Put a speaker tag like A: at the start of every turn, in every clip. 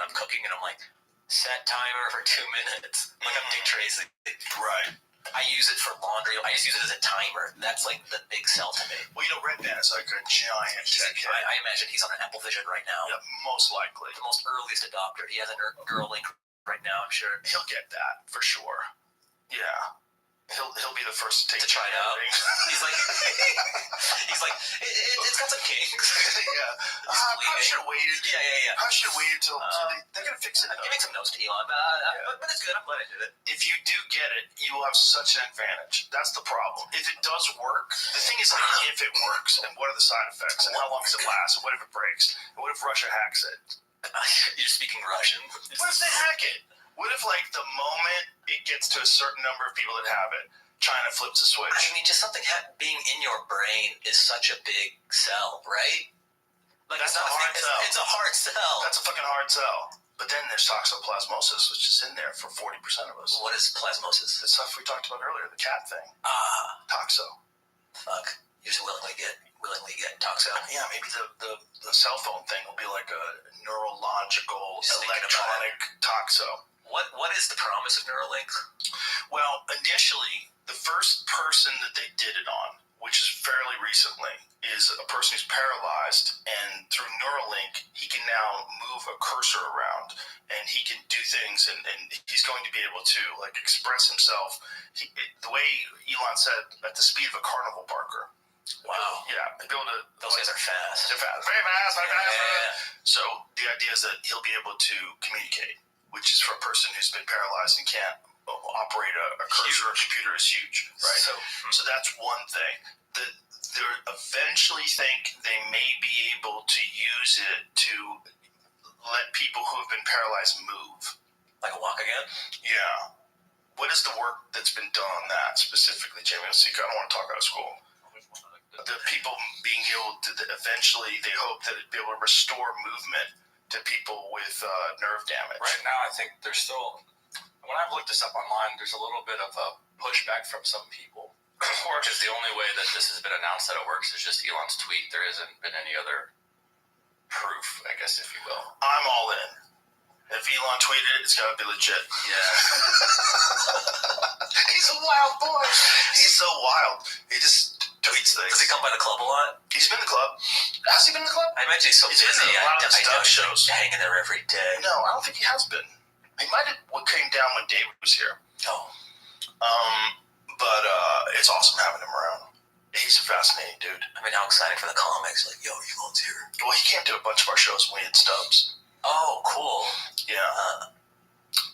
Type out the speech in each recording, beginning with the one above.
A: I'm cooking and I'm like, set timer for 2 minutes. Like I'm Dick Tracy.
B: Right.
A: I use it for laundry. I just use it as a timer. That's like the big sell to me.
B: Well, Red Man is like a giant tech head.
A: I imagine he's on an Apple Vision right now.
B: Yeah, most likely.
A: The most earliest adopter. He has a Neuralink right now, I'm sure.
B: He'll get that for sure. Yeah. He'll be the first to
A: try it out. He's like, it's got some kinks.
B: Yeah. I should have waited.
A: Yeah.
B: I should have waited till they're gonna fix it.
A: Give me some notes to Elon, but it's good. I'm glad I did it.
B: If you do get it, you will have such an advantage. That's the problem. If it does work, the thing is, like, if it works, and what are the side effects, and how long does it last, and what if it breaks, and what if Russia hacks it?
A: You're speaking Russian.
B: What if they hack it? What if, like, the moment it gets to a certain number of people that have it, China flips a switch?
A: I mean, just something being in your brain is such a big sell, right? Like,
B: That's a hard sell.
A: It's a hard sell.
B: That's a fucking hard sell. But then there's toxoplasmosis, which is in there for 40% of us.
A: What is plasmosis?
B: The stuff we talked about earlier, the cat thing. Toxo.
A: Fuck. You just willingly get toxo.
B: Yeah, maybe the cell phone thing will be like a neurological electronic toxo.
A: What is the promise of Neuralink?
B: Well, initially, the first person that they did it on, which is fairly recently, is a person who's paralyzed, and through Neuralink, he can now move a cursor around, and he can do things, and he's going to be able to, like, express himself. The way Elon said, at the speed of a carnival barker.
A: Wow.
B: Yeah, be able to.
A: Those guys are fast.
B: They're fast, very fast, very fast.
A: Yeah.
B: So the idea is that he'll be able to communicate, which is for a person who's been paralyzed and can't operate a cursor or a computer is huge, right? So that's one thing. They eventually think they may be able to use it to let people who have been paralyzed move.
A: Like a walk again?
B: Yeah. What is the work that's been done on that specifically, Jamie? I don't want to talk out of school. The people being able to eventually, they hope that it'd be able to restore movement to people with nerve damage.
C: Right now, I think there's still, when I've looked this up online, there's a little bit of a pushback from some people. Because the only way that this has been announced that it works is just Elon's tweet. There hasn't been any other proof, I guess, if you will.
B: I'm all in. If Elon tweeted it, it's got to be legit.
A: Yeah.
B: He's a wild boy. He's so wild. He just tweets things.
A: Does he come by the club a lot?
B: He's been in the club. Has he been in the club?
A: I imagine he's so busy.
B: Been in a lot of
A: I know
B: stuff
A: he's
B: shows.
A: Hanging there every day.
B: No, I don't think he has been. He might have came down when David was here.
A: Oh.
B: But it's awesome having him around. He's a fascinating dude.
A: I mean, how exciting for the comics. Like, yo, Elon's here.
B: Well, he came to a bunch of our shows when we had stubs.
A: Oh, cool.
B: Yeah.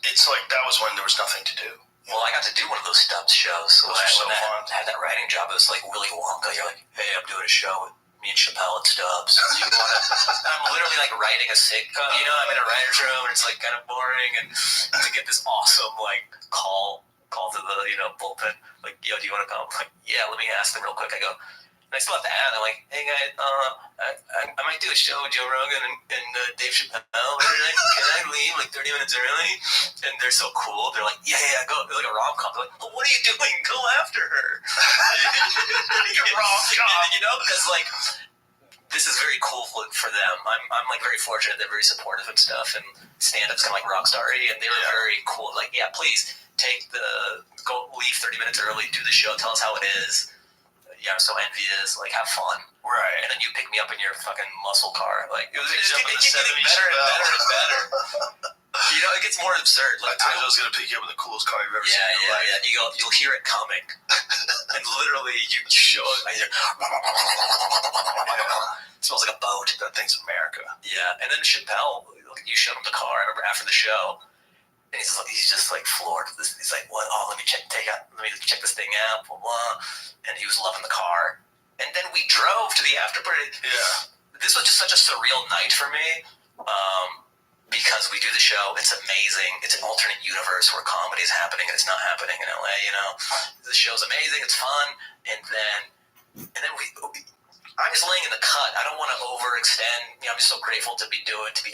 B: It's like that was when there was nothing to do.
A: Well, I got to do one of those Stubbs shows.
B: Those are so fun.
A: I had that writing job. It was like Willy Wonka. You're like, hey, I'm doing a show with me and Chappelle at Stubbs. You wanna? I'm literally like writing a sitcom. You know, I'm in a writer's room and it's like kind of boring. And to get this awesome like call to the bullpen, like, yo, do you want to come? I'm like, yeah, let me ask them real quick. I go. And I still have to add. I'm like, hey guys, I might do a show with Joe Rogan and Dave Chappelle. Can I leave like 30 minutes early? And they're so cool. They're like, yeah, go. They're like a rom-com. They're like, well, what are you doing? Go after her.
B: You're rom-com.
A: Because like this is very cool for them. I'm like very fortunate. They're very supportive and stuff. And stand-up's kind of like rock star-y, and they were very cool. Like, yeah, please leave 30 minutes early, do the show, tell us how it is. Yeah, I'm so envious. Like, have fun.
B: Right.
A: And then you pick me up in your fucking muscle car. Like, it was
B: just
A: getting
B: getting
A: better and better. It gets more absurd. Like,
B: I told you I was going to pick you up in the coolest car you've ever seen in your life.
A: Yeah. You'll hear it coming. And literally, you show it. I hear, it smells like a boat.
B: That thing's America.
A: Yeah. And then Chappelle, you showed him the car, I remember, after the show. And he's just like floored. He's like, what? Oh, let me check this thing out, blah, blah. And he was loving the car. And then we drove to the after party.
B: Yeah.
A: This was just such a surreal night for me. Because we do the show. It's amazing. It's an alternate universe where comedy is happening and it's not happening in LA, The show's amazing. It's fun. And then I'm just laying in the cut. I don't want to overextend. I'm just so grateful to be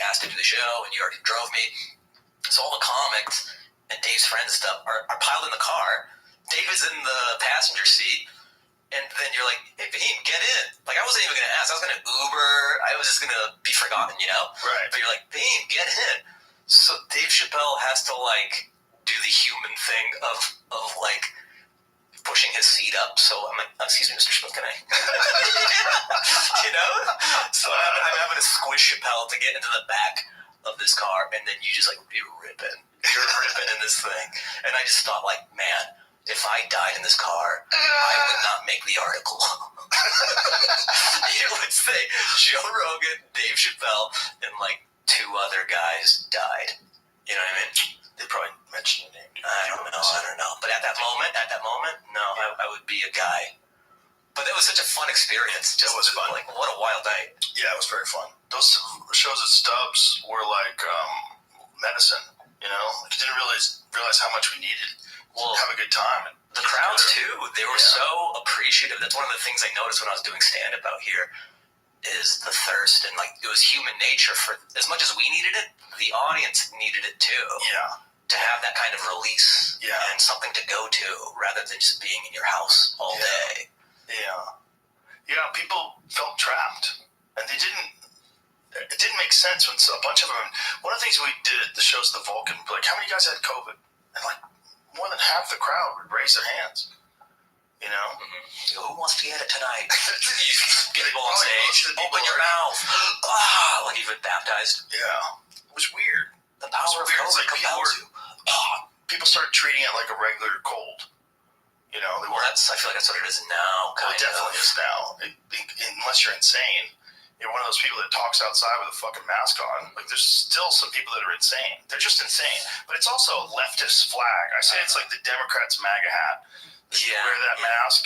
A: asked to do the show, and you already drove me. So all the comics and Dave's friends and stuff are piled in the car. Dave is in the passenger seat, and then you're like, hey, Fahim, get in. Like, I wasn't even going to ask. I was going to Uber. I was just going to be forgotten,
B: Right.
A: But you're like, Fahim, get in. So Dave Chappelle has to like do the human thing of like pushing his seat up. So I'm like, excuse me, Mr. Chappelle, can I? You know? So I'm having to squish Chappelle to get into the back of this car, and then you just like you're ripping in this thing, and I just thought like, man, if I died in this car, I would not make the article. It would say Joe Rogan, Dave Chappelle, and like 2 other guys died. You know what I mean?
B: They probably mentioned your name.
A: I don't know. But at that moment, no, I would be a guy. But it was such a fun experience.
B: It was fun.
A: Like, what a wild night.
B: Yeah, it was very fun. Those shows at Stubbs were like medicine. You know, like, you didn't realize how much we needed.
A: Well,
B: have a good time. And
A: the crowds too. They were so appreciative. That's one of the things I noticed when I was doing stand-up out here. Is the thirst, and like it was human nature. For as much as we needed it, the audience needed it too.
B: Yeah.
A: To have that kind of release.
B: Yeah.
A: And something to go to rather than just being in your house all day.
B: Yeah, people felt trapped, and it didn't make sense when a bunch of them. One of the things we did at the shows at the Vulcan, like, how many guys had COVID? And like more than half the crowd would raise their hands. You know,
A: who wants to get it tonight? You get people on stage, open your mouth. Like you've been baptized.
B: Yeah, it was weird.
A: The power of COVID compels you.
B: People started treating it like a regular cold. You know,
A: I feel like that's what it is now.
B: It definitely is now. Unless you're insane. You're one of those people that talks outside with a fucking mask on. Like, there's still some people that are insane. They're just insane. But it's also a leftist flag. I say it's like the Democrats' MAGA hat. You wear that mask.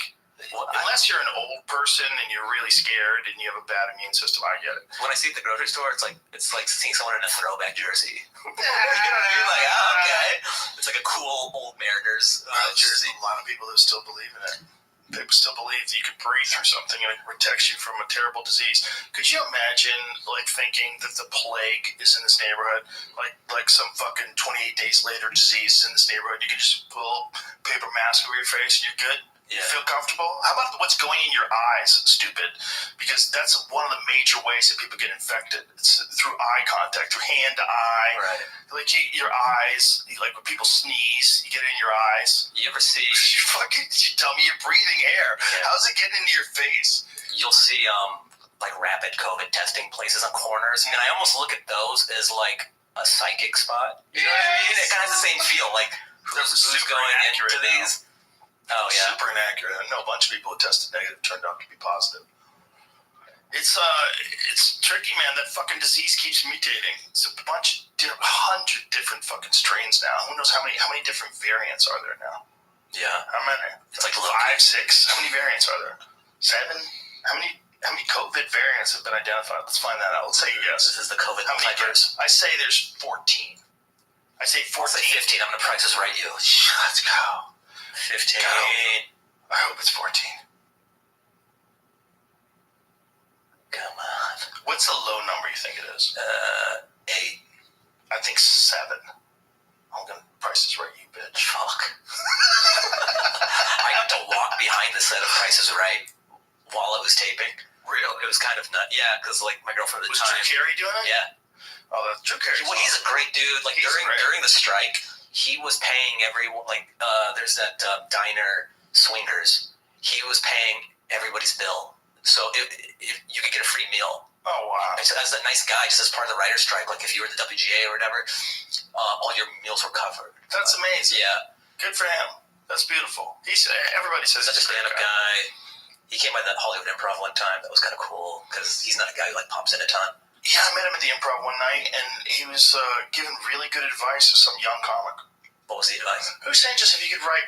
B: Well, unless you're an old person and you're really scared and you have a bad immune system, I get it.
A: When I see it at the grocery store, it's like seeing someone in a throwback jersey. You know what I mean? Like, okay. It's like a cool old Mariners jersey.
B: A lot of people that still believe in it. People still believe that you can breathe through something and it protects you from a terrible disease. Could you imagine, like, thinking that the plague is in this neighborhood? Like some fucking 28 days later disease is in this neighborhood. You can just pull a paper mask over your face and you're good? Yeah. Feel comfortable? How about what's going in your eyes, stupid? Because that's one of the major ways that people get infected. It's through eye contact, through hand to eye.
A: Right.
B: Like your eyes, like when people sneeze, you get it in your eyes.
A: You ever see...
B: You tell me you're breathing air. Yeah. How's it getting into your face?
A: You'll see like rapid COVID testing places on corners, and I almost look at those as like a psychic spot. You know what I mean? It kind of has the same feel. Like who's going into these? Oh yeah,
B: super inaccurate. I know a bunch of people who tested negative turned out to be positive. It's tricky, man. That fucking disease keeps mutating. It's a bunch, 100 different fucking strains now. Who knows how many different variants are there now?
A: Yeah,
B: how many? It's like 5, 6. How many variants are there? 7. How many COVID variants have been identified? Let's find that out. Let's say yes.
A: This is the COVID.
B: How many years? I say there's 14. I say 14.
A: I'll say 15. I'm gonna Price Is Right you.
B: Let's go.
A: 15.
B: I hope it's 14.
A: Come on.
B: What's the low number you think it is?
A: 8.
B: I think 7. I'm gonna Price Is Right you, bitch.
A: Fuck. I got to walk behind the set of Price Is Right while it was taping. Real. It was kind of nuts. Yeah, because like my girlfriend at the time.
B: Was Drew Carey doing it?
A: Yeah.
B: Oh, that's Drew Carey.
A: Well, he's a great dude. Like during the strike, he was paying everyone. Like there's that diner Swingers. He was paying everybody's bill, so if you could get a free meal.
B: Oh wow!
A: So as a nice guy, just as part of the writer's strike, like if you were the WGA or whatever, all your meals were covered.
B: That's amazing.
A: Yeah,
B: good for him. That's beautiful. Everybody says
A: he's such a stand-up guy. He came by that Hollywood Improv one time. That was kind of cool because he's not a guy who like pops in a ton.
B: Yeah, I met him at the Improv one night, and he was giving really good advice to some young comic.
A: What was the advice?
B: He was saying just if you could write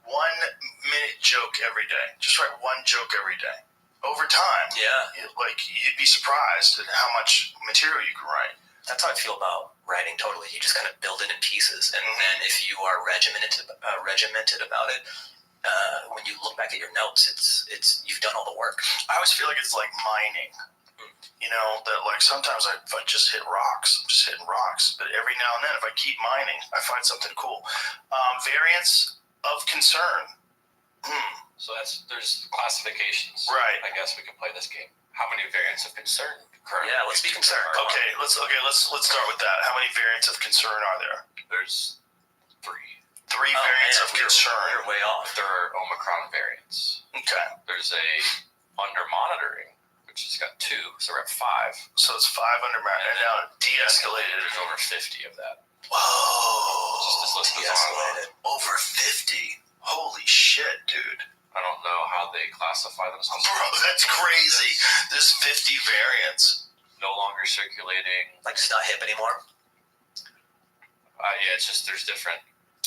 B: 1-minute joke every day, just write one joke every day. Over time, you'd be surprised at how much material you can write.
A: That's how I feel about writing. Totally, you just kind of build it in pieces, and then if you are regimented about it, when you look back at your notes, it's you've done all the work.
B: I always feel like it's like mining. You know, that like sometimes if I just hit rocks, I'm just hitting rocks. But every now and then, if I keep mining, I find something cool. Variants of concern.
C: So there's classifications.
B: Right.
C: I guess we can play this game. how many variants of concern currently?
A: Yeah, let's be concerned.
B: Okay, let's start with that. How many variants of concern are there?
C: There's 3.
B: 3 variants of concern.
A: We're way off.
C: There are Omicron variants.
B: Okay.
C: There's a under monitoring, which has got 2, so we're at 5.
B: So it's 5 under monitoring, and now de-escalated.
C: There's over 50 of that.
B: Whoa.
C: Just list is
B: De-escalated. Over 50. Holy shit, dude.
C: I don't know how they classify themselves.
B: Bro, that's crazy. There's 50 variants.
C: No longer circulating.
A: Like, it's not hip anymore.
C: Yeah, it's just there's different.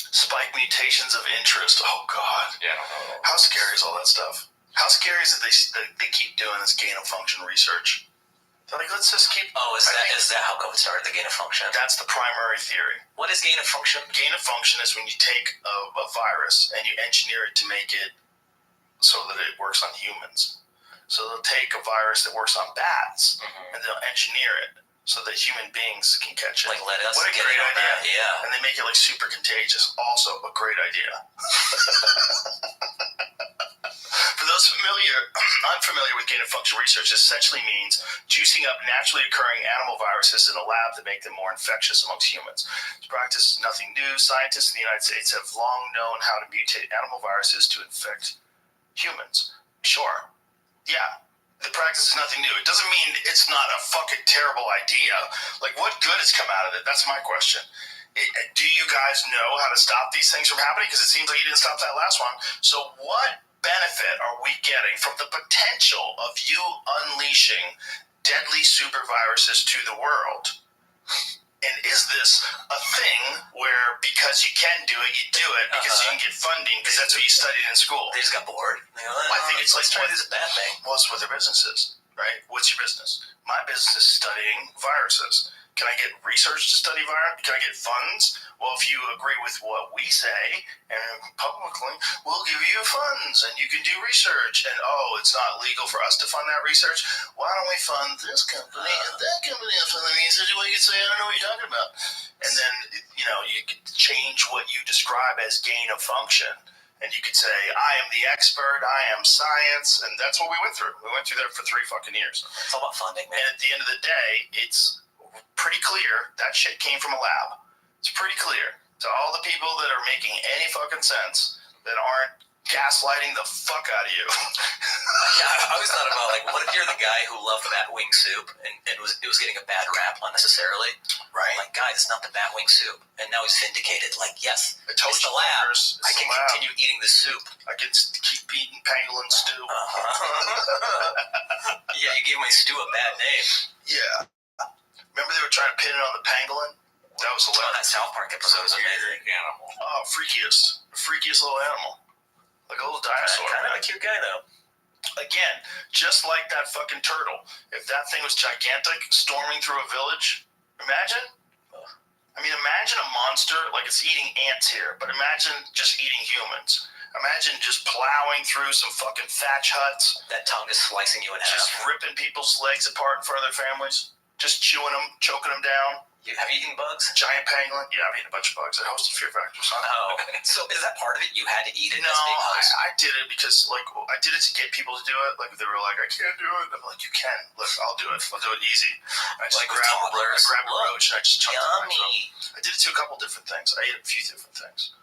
B: Spike mutations of interest. Oh, God.
C: Yeah, I don't know.
B: How scary is all that stuff? How scary is it they keep doing this gain-of-function research? They're like, let's just keep...
A: Oh, is that how COVID started, the gain-of-function?
B: That's the primary theory.
A: What is gain-of-function?
B: Gain-of-function is when you take a virus and you engineer it to make it so that it works on humans. So they'll take a virus that works on bats and they'll engineer it so that human beings can catch it.
A: Like, let us
B: what a
A: get
B: great
A: it on
B: idea.
A: that. Yeah.
B: And they make it like super contagious. Also a great idea. For those unfamiliar with gain-of-function research, it essentially means juicing up naturally occurring animal viruses in a lab to make them more infectious amongst humans. This practice is nothing new. Scientists in the United States have long known how to mutate animal viruses to infect humans. Sure. Yeah. The practice is nothing new. It doesn't mean it's not a fucking terrible idea. Like, what good has come out of it? That's my question. Do you guys know how to stop these things from happening? Because it seems like you didn't stop that last one. So what benefit are we getting from the potential of you unleashing deadly super viruses to the world? And is this a thing where because you can do it, you do it because you can get funding because that's what you studied in school?
A: They just got bored.
B: I think it's like
A: trying to do this bad thing.
B: Well, it's what their business is, right? What's your business? My business is studying viruses. Can I get research to study virus? Can I get funds? Well, if you agree with what we say, and publicly, we'll give you funds, and you can do research. And, it's not legal for us to fund that research. Why don't we fund this company and that company and fund the research? Well, you can say, I don't know what you're talking about. And then, you could change what you describe as gain of function. And you could say, I am the expert, I am science, and that's what we went through. We went through that for 3 fucking years.
A: It's all about funding, man.
B: And at the end of the day, it's pretty clear that shit came from a lab. It's pretty clear to all the people that are making any fucking sense that aren't gaslighting the fuck out of you.
A: Yeah, I always thought about, like, what if you're the guy who loved bat wing soup and it was getting a bad rap unnecessarily?
B: Right.
A: Like, guys, it's not the bat wing soup. And now he's vindicated. Like, yes,
B: I told
A: it's
B: you,
A: the lab.
B: fuckers,
A: I can continue eating this soup.
B: I can keep eating pangolin stew.
A: Yeah, you gave my stew a bad name.
B: Yeah. Remember they were trying to pin it on the pangolin? That was
A: Oh, that South Park episode was amazing.
C: Animal.
B: Oh, freakiest. The freakiest little animal. Like a little dinosaur.
A: Kind of a cute guy, though.
B: Again, just like that fucking turtle. If that thing was gigantic, storming through a village, imagine? I mean, imagine a monster, like it's eating ants here, but imagine just eating humans. Imagine just plowing through some fucking thatch huts.
A: That tongue is slicing you in half.
B: Just ripping people's legs apart in front of their families. Just chewing them, choking them down.
A: Have you eaten bugs?
B: Giant pangolin. Yeah, I've eaten a bunch of bugs. I hosted Fear Factor.
A: Oh, so is that part of it? You had to eat it?
B: No,
A: as big host?
B: I did it because, like, I did it to get people to do it. Like, they were like, I can't do it. I'm like, you can. Look, I'll do it. I'll do it easy. I just
A: Like
B: grab a roach and I just chunked it in myself.
A: Yummy.
B: I did it to a couple different things. I ate a few different things.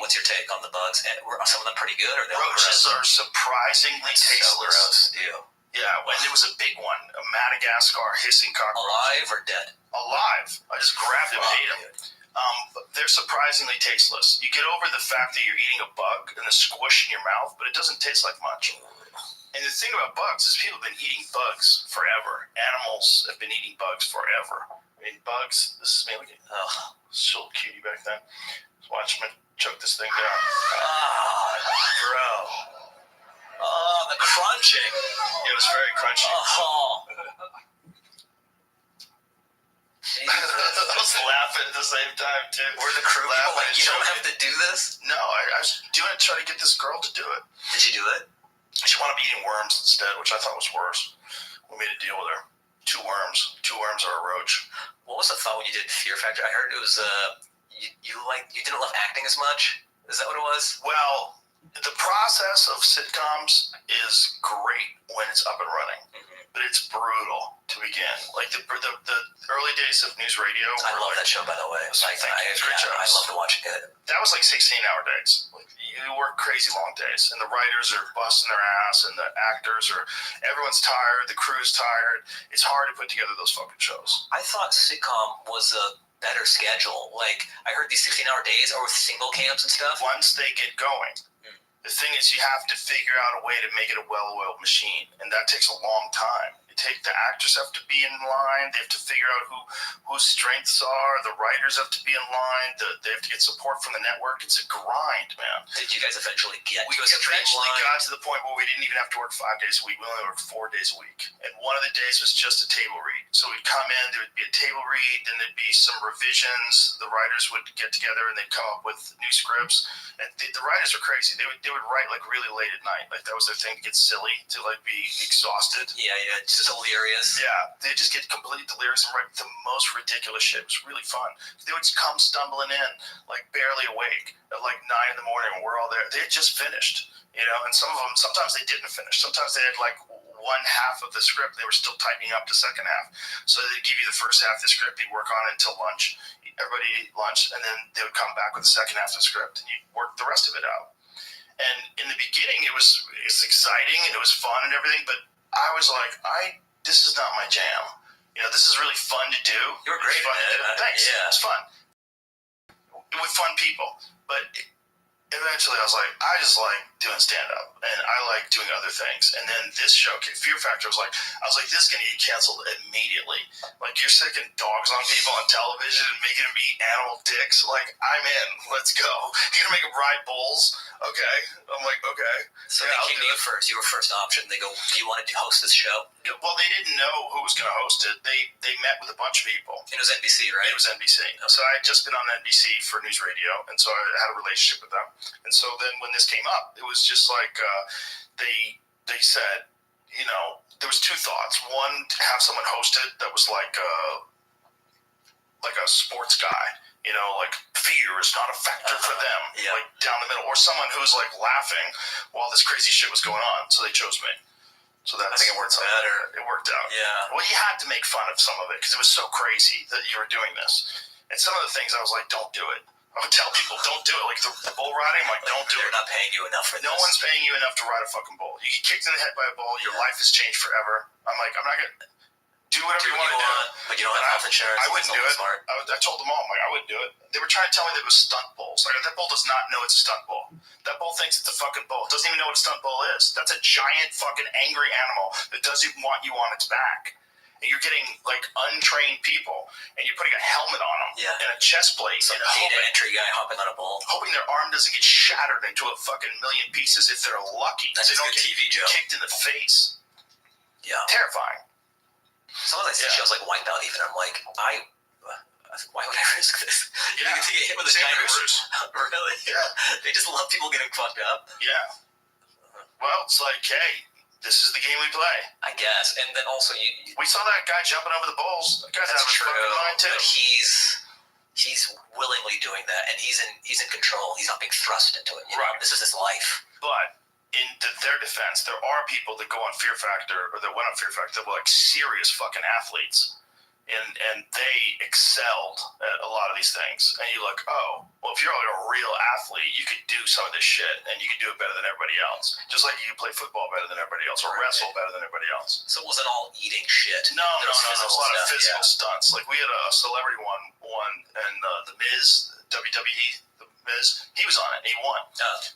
A: What's your take on the bugs? And were some of them pretty good? Or they all
B: Roaches
A: gross?
B: are surprisingly
A: So
B: tasteless.
A: gross. Ew.
B: Yeah, when there was a big one, a Madagascar hissing cockroach.
A: Alive or dead?
B: Alive. I just grabbed him and ate him. But they're surprisingly tasteless. You get over the fact that you're eating a bug and the squish in your mouth, but it doesn't taste like much. And the thing about bugs is people have been eating bugs forever. Animals have been eating bugs forever. I mean, bugs, this is me looking, so cutie back then. Just watch me choke this thing down. Bro.
A: Oh, the crunching.
B: It was very crunchy.
A: Oh.
B: I was laughing at the same time, too.
A: Were the crew people like, you don't have to do this?
B: No, I was doing it to try to get this girl to do it.
A: Did she do it?
B: She wound up eating worms instead, which I thought was worse. We made a deal with her. 2 worms. 2 worms or a roach.
A: What was the thought when you did Fear Factor? I heard it was, you didn't love acting as much? Is that what it was?
B: Well, the process of sitcoms is great when it's up and running.
A: Mm-hmm.
B: but it's brutal to begin. Like the early days of news radio.
A: I love that show, by the way. I loved watching it.
B: That was like 16-hour days. Like, you work crazy long days, and the writers are busting their ass, and the actors are. Everyone's tired. The crew's tired. It's hard to put together those fucking shows.
A: I thought sitcom was a better schedule. Like, I heard these 16-hour days are with single cams and stuff.
B: Once they get going, the thing is you have to figure out a way to make it a well-oiled machine, and that takes a long time. The actors have to be in line. They have to figure out whose strengths are. The writers have to be in line. They have to get support from the network. It's a grind, man.
A: Did you guys eventually get
B: We eventually got to the point where we didn't even have to work 5 days a week. We only worked 4 days a week. And one of the days was just a table read. So we'd come in, there would be a table read, then there'd be some revisions. The writers would get together and they'd come up with new scripts. And the writers are crazy. They would write like really late at night. Like that was their thing, to get silly, to like be exhausted.
A: Yeah, just delirious.
B: Yeah, they just get completely delirious and write the most ridiculous shit. It was really fun. They would come stumbling in, like barely awake, at like 9 in the morning when we're all there. They had just finished, you know, and some of them, sometimes they didn't finish. Sometimes they had like one half of the script. They were still tightening up the second half. So they'd give you the first half of the script. You'd work on it until lunch. Everybody ate lunch, and then they would come back with the second half of the script, and you'd work the rest of it out. And in the beginning, it was exciting, and it was fun and everything, but I was like, this is not my jam. You know, this is really fun to do.
A: You were great, man.
B: Thanks.
A: Yeah.
B: It's fun. With fun people. But eventually I was like, I just like doing stand-up, and I like doing other things. And then this show, Fear Factor, I was like, this is going to get canceled immediately. Like, you're sticking dogs on people on television and making them eat animal dicks. Like, I'm in. Let's go. You're going to make them ride bulls? Okay. I'm like, okay.
A: So yeah, they came to you first. You were first option. They go, do you want to host this show?
B: Well, they didn't know who was going to host it. They met with a bunch of people.
A: It was NBC, right?
B: It was NBC. So I had just been on NBC for news radio, and so I had a relationship with them. And so then when this came up, it was just like they said, you know, there was two thoughts. One, to have someone host it that was like a sports guy. You know, like fear is not a factor for them, like down the middle, or someone who's like laughing while this crazy shit was going on. So they chose me. So I think it worked out. It worked out.
A: Yeah.
B: Well, you had to make fun of some of it because it was so crazy that you were doing this. And some of the things I was like, don't do it. I would tell people, don't do it. Like the bull riding, I'm like, don't do it.
A: They're not paying you enough for this.
B: No one's paying you enough to ride a fucking bull. You get kicked in the head by a bull, your life has changed forever. I'm like, I'm not going to... Do whatever you want to do.
A: But you don't have health insurance.
B: I wouldn't do it.
A: Smart.
B: I told them all, I'm like, I wouldn't do it. They were trying to tell me that it was stunt bulls. Like, that bull does not know it's a stunt bull. That bull thinks it's a fucking bull. It doesn't even know what a stunt bull is. That's a giant fucking angry animal that doesn't even want you on its back. And you're getting, like, untrained people, and you're putting a helmet on them and a chest plate.
A: Some data entry guy hopping on a bull.
B: Hoping their arm doesn't get shattered into a fucking million pieces if they're lucky.
A: That's
B: they
A: a
B: don't
A: good
B: get
A: TV joke.
B: Kicked in the face.
A: Yeah.
B: Terrifying.
A: Some of the shows like Wipeout, even I'm like, why would I risk this?
B: Yeah.
A: You get hit with a giant really?
B: Yeah.
A: They just love people getting fucked up.
B: Yeah. Well, it's like, hey, this is the game we play. I
A: guess. And then also
B: we saw that guy jumping over the bulls. That guy's out of his fucking mind too.
A: But he's willingly doing that, and he's in control. He's not being thrust into it. Right. This is his life.
B: But in their defense, there are people that go on Fear Factor, or that went on Fear Factor, that were like serious fucking athletes. And they excelled at a lot of these things. And you're like, oh, well, if you're like a real athlete, you could do some of this shit, and you can do it better than everybody else. Just like you can play football better than everybody else, or wrestle better than everybody else.
A: So it wasn't all eating shit.
B: No. There was a lot of physical stunts. Like, we had a celebrity one, and The Miz, WWE, The Miz, he was on it, and he won.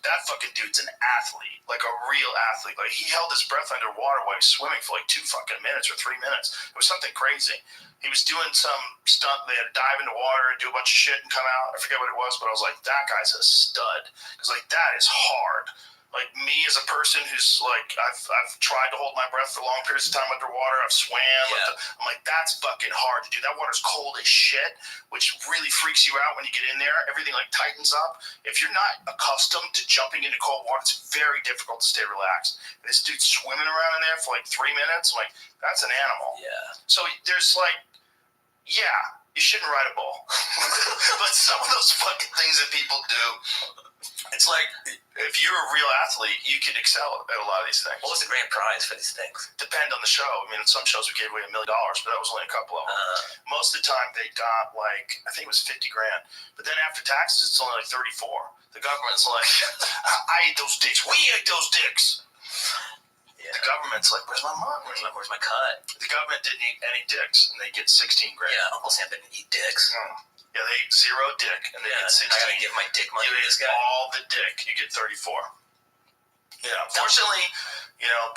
B: That fucking dude's an athlete, like a real athlete. Like, he held his breath underwater while he was swimming for like 2 fucking minutes or 3 minutes. It was something crazy. He was doing some stunt. They had to dive into water and do a bunch of shit and come out. I forget what it was, but I was like, that guy's a stud. Because, like, that is hard. Like, me as a person who's, like, I've tried to hold my breath for long periods of time underwater. I've swam.
A: Yeah.
B: I'm like, that's fucking hard to do. That water's cold as shit, which really freaks you out when you get in there. Everything, like, tightens up. If you're not accustomed to jumping into cold water, it's very difficult to stay relaxed. And this dude's swimming around in there for, like, 3 minutes. I'm like, that's an animal.
A: Yeah. So
B: there's, like, you shouldn't ride a bull. But some of those fucking things that people do, It's like, if you're a real athlete, you could excel at a lot of these things.
A: What was the grand prize for these things?
B: Depend on the show. I mean, in some shows we gave away $1 million, but that was only a couple of them. Most of the time they got like, I think it was 50 grand. But then after taxes, it's only like 34. The government's like, I ate those dicks. We ate those dicks. Yeah. The government's like, where's my money?
A: Where's my cut?
B: The government didn't eat any dicks, and they get 16 grand.
A: Yeah, Uncle Sam didn't eat dicks.
B: Yeah, they ate 0 dick, and they get 16.
A: I gotta give my dick money
B: you
A: to this guy.
B: all the dick, you get 34. Yeah, fortunately,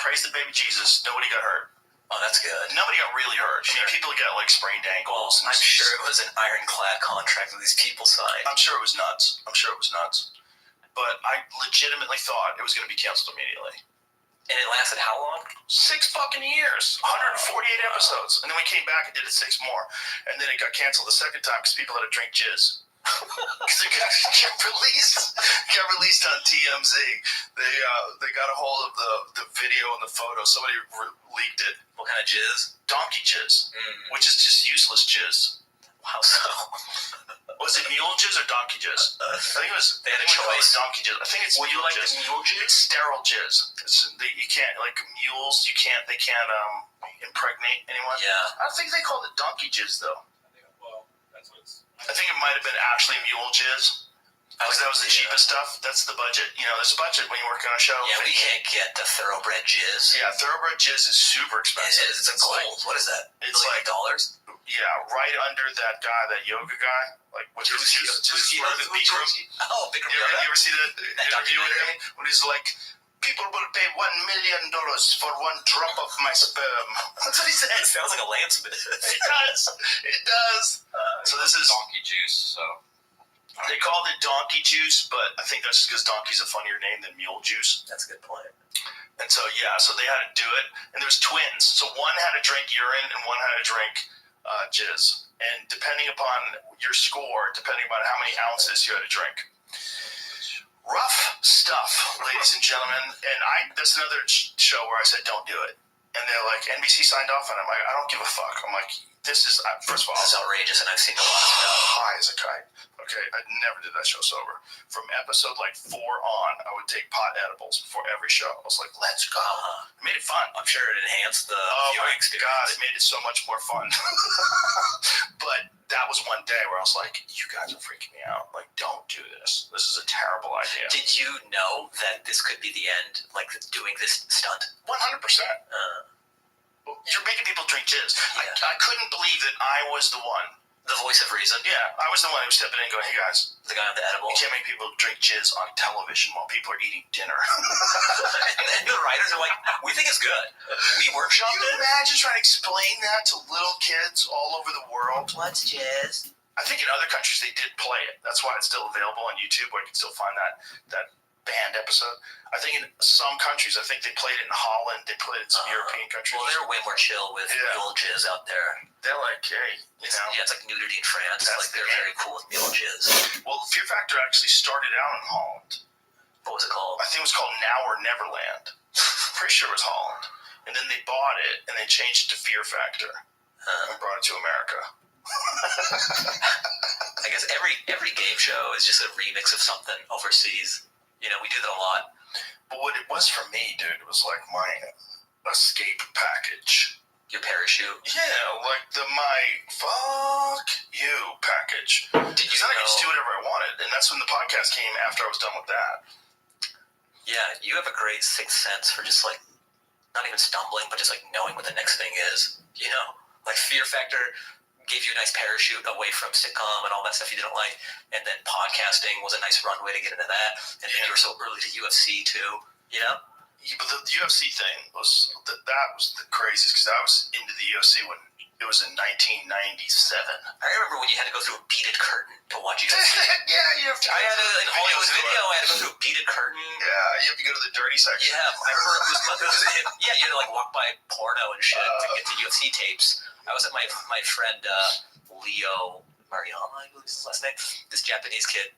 B: praise the baby Jesus, nobody got hurt.
A: Oh, that's good.
B: Nobody got really hurt. Sure. I mean, people got like sprained ankles.
A: I'm sure it was an ironclad contract that these people signed.
B: I'm sure it was nuts. But I legitimately thought it was going to be canceled immediately.
A: And it lasted how long?
B: 6 fucking years. 148 episodes. And then we came back and did it 6 more. And then it got canceled the second time because people had to drink jizz. Because it got released on TMZ. They got a hold of the video and the photo. Somebody leaked it.
A: What kind of jizz?
B: Donkey jizz. Which is just useless jizz.
A: How so?
B: Was it mule jizz or donkey jizz? I think it was.
A: They had a choice.
B: Donkey jizz. I think it's.
A: Would you like
B: jizz.
A: the mule jizz?
B: It's sterile jizz. You can't like mules. They can't impregnate anyone.
A: Yeah.
B: I think they called it donkey jizz though.
C: That's what it's.
B: I think it might have been actually mule jizz. Because that was the cheapest stuff. That's the budget. There's a budget when you work on a show.
A: Yeah, we can't get the thoroughbred jizz.
B: Yeah, thoroughbred jizz is super expensive.
A: It is. It's a gold. What is that?
B: It's like
A: dollars.
B: Yeah, right under that guy, that yoga guy. Like, what's his Bikram?
A: Oh, Bikram.
B: You ever see that interview with him? When he's like, people will pay $1 million for 1 drop of my sperm. That's what he said.
A: It sounds like a landsmith.
B: It does. So this is
C: donkey juice, so.
B: They called it donkey juice, but I think that's just because donkey's a funnier name than mule juice.
A: That's a good point.
B: And so, so they had to do it. And there was twins. So one had to drink urine and one had to drink jizz. And depending upon your score, depending upon how many ounces you had to drink. Rough stuff, ladies and gentlemen. And that's another show where I said, don't do it. And they're like, NBC signed off, and I'm like, I don't give a fuck. I'm like, this is, first of all,
A: this is outrageous, and I've seen a lot of stuff.
B: High as a kite. Okay, I never did that show sober. From episode like 4 on, I would take pot edibles before every show. I was like, let's go. It made it fun.
A: I'm sure it enhanced the
B: viewing
A: experience.
B: God, it made it so much more fun. But that was one day where I was like, you guys are freaking me out. Like, don't do this. This is a terrible idea.
A: Did you know that this could be the end, like doing this stunt?
B: 100%. You're making people drink jizz. Yeah. I couldn't believe that I was the one.
A: The voice of reason?
B: Yeah, I was the one who was stepping in and going, hey guys.
A: The guy on the edible.
B: You can't make people drink jizz on television while people are eating dinner.
A: and the writers are like, we think it's good. We workshopped it.
B: Can you imagine trying to explain that to little kids all over the world?
A: What's jizz?
B: I think in other countries they did play it. That's why it's still available on YouTube, where you can still find that banned episode. I think in some countries, I think they played it in Holland. They played it in some European countries.
A: Well, they're way more chill with mule jizz out there.
B: They're like, hey,
A: Yeah, it's like nudity in France. Like they're very cool with mule jizz.
B: Well, Fear Factor actually started out in Holland.
A: What was it called?
B: I think it was called Now or Neverland. Pretty sure it was Holland. And then they bought it and they changed it to Fear Factor and brought it to America.
A: I guess every game show is just a remix of something overseas. We do that a lot.
B: But what it was for me, dude, it was like my escape package.
A: Your parachute?
B: Yeah, like my fuck you package. Because then I could just do whatever I wanted. And that's when the podcast came after I was done with that.
A: Yeah, you have a great sixth sense for just like, not even stumbling, but just like knowing what the next thing is. Like Fear Factor gave you a nice parachute away from sitcom and all that stuff you didn't like, and then podcasting was a nice runway to get into that, and then you were so early to UFC too,
B: Yeah, but the UFC thing was that was the craziest, because I was into the UFC when it was in 1997.
A: I remember when you had to go through a beaded curtain to watch UFC.
B: Yeah, you have to.
A: I had in Hollywood Video. I had to go through a beaded curtain.
B: Yeah, you have to go to the dirty section.
A: Yeah, I remember it was you had to like walk by porno and shit to get to UFC tapes. I was at my friend Leo Mariama, I believe is his last name. This Japanese kid,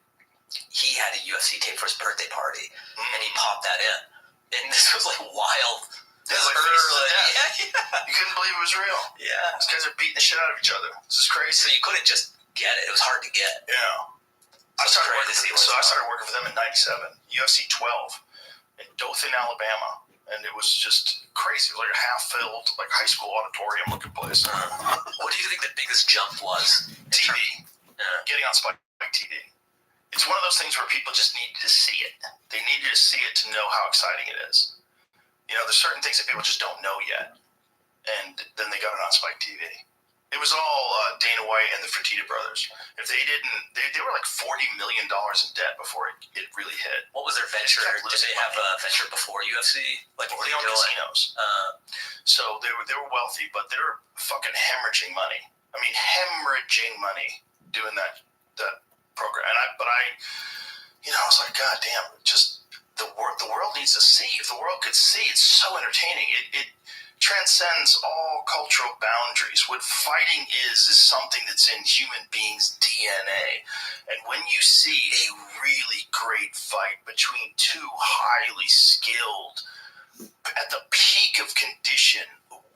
A: he had a UFC tape for his birthday party, and he popped that in. And this was like wild. This was early. Yeah.
B: You couldn't believe it was real.
A: Yeah.
B: These guys are beating the shit out of each other. This is crazy.
A: So you couldn't just get it. It was hard to get.
B: Yeah. I started working for them in '97. UFC 12 in Dothan, Alabama, and it was just crazy. It was like a half-filled, like high school auditorium-looking place.
A: What do you think the biggest jump was?
B: TV, getting on Spike TV. It's one of those things where people just needed to see it. They needed to see it to know how exciting it is. You know, there's certain things that people just don't know yet, and then they got it on Spike TV. It was all Dana White and the Fertitta brothers. If they didn't, they were like $40 million in debt before it really hit.
A: What was their venture? Did they have a venture before UFC? Like,
B: they owned casinos. So they were wealthy, but they were fucking hemorrhaging money. I mean, hemorrhaging money doing that program. And I was like, God damn, just the world needs to see. If the world could see, it's so entertaining. It transcends all cultural boundaries. What fighting is something that's in human beings' DNA. And when you see a really great fight between two highly skilled, at the peak of condition,